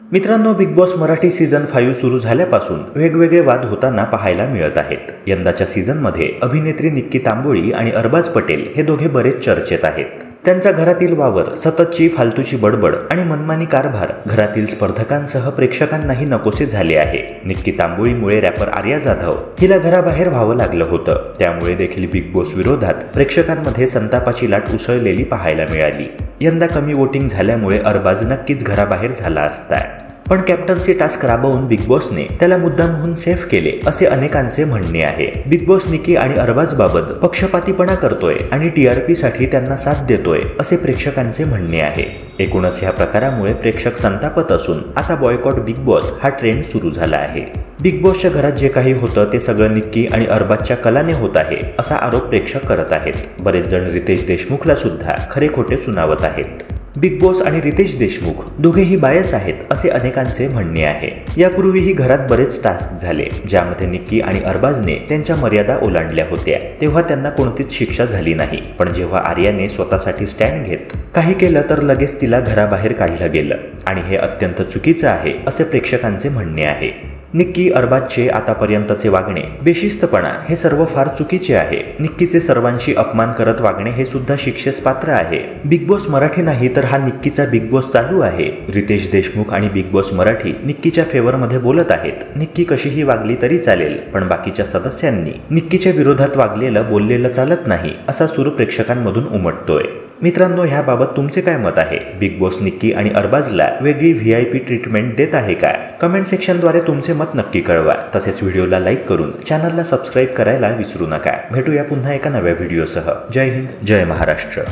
मित्रांनो, big boss Marathi season 5 सुरू झाल्यापासून वेगवेगळे वाद होताना पाहायला मिळत आहेत। यंदाच्या सीझनमध्ये अभिनेत्री निक्की तांबोळी आणि अरबाज पटेल हे दोघे बरेच चर्चेत आहेत। त्यांचा घरातील वावर, सततची फालतूची बडबड आणि मनमानी कारभार घरातील स्पर्धकांसह प्रेक्षकांनाही नकोसे झाले आहे। निक्की तांबोळीमुळे रॅपर आर्या जाधव हिला घराबाहेर व्हावं लागलं होतं, त्यामुळे देखील बिग बॉस विरोधात प्रेक्षकांमध्ये संतापाची लाट उसळलेली पाहायला मिळाली। यंदा कमी वोटिंग झाल्यामुळे अरबाज नक्कीच घराबाहेर झाला असता, पण कॅप्टन्सी टास्क राबवून बिग बॉसने त्याला मुद्दामहून सेफ केले असे अनेकांचे म्हणणे आहे। बिग बॉस निक्की आणि अरबाजबाबत पक्षपातीपणा करतोय आणि टीआरपी साठी त्यांना साथ देतोय असे प्रेक्षकांचे म्हणणे आहे। एकूणच ह्या प्रकारामुळे प्रेक्षक संतापत असून आता बॉयकॉट बिग बॉस हा ट्रेंड सुरू झाला आहे। बिग बॉसच्या घरात जे काही होतं ते सगळं निक्की आणि अरबाजच्या कलाने होत आहे असा आरोप प्रेक्षक करत आहेत। बरेच जण रितेश देशमुखला सुद्धा खरे खोटे सुनावत आहेत। बिग बॉस आणि रितेश देशमुख दोघेही बायस आहेत असे अनेकांचे म्हणणे आहे। यापूर्वीही घरात बरेच टास्क झाले ज्यामध्ये निक्की आणि अरबाजने त्यांच्या मर्यादा ओलांडल्या होत्या, तेव्हा त्यांना कोणतीच शिक्षा झाली नाही। पण जेव्हा आर्याने स्वतःसाठी स्टँड घेत काही केलं तर लगेच तिला घराबाहेर काढलं गेलं आणि हे अत्यंत चुकीचं आहे असे प्रेक्षकांचे म्हणणे आहे। निक्की अरबाजचे आतापर्यंतचे वागणे, बेशिस्तपणा हे सर्व फार चुकीचे आहे। निक्कीचे सर्वांशी अपमान करत वागणे हे सुद्धा शिक्षेस पात्र आहे। बिग बॉस मराठी नाही तर हा निक्कीचा बिग बॉस चालू आहे। रितेश देशमुख आणि बिग बॉस मराठी निक्कीच्या फेवरमध्ये बोलत आहेत। निक्की कशीही वागली तरी चालेल, पण बाकीच्या सदस्यांनी निक्कीच्या विरोधात वागलेलं बोललेलं चालत नाही असा सूर प्रेक्षकांमधून उमटतोय। मित्रांनो, ह्याबाबत तुमचे काय मत आहे? बिग बॉस निक्की आणि अरबाजला वेगळी VIP ट्रीटमेंट देत आहे का? कमेंट सेक्शनद्वारे तुमचे मत नक्की कळवा। तसेच व्हिडिओला लाईक करून चॅनलला सबस्क्राईब करायला विसरू नका। भेटूया पुन्हा एका नव्या व्हिडिओसह। जय हिंद, जय महाराष्ट्र।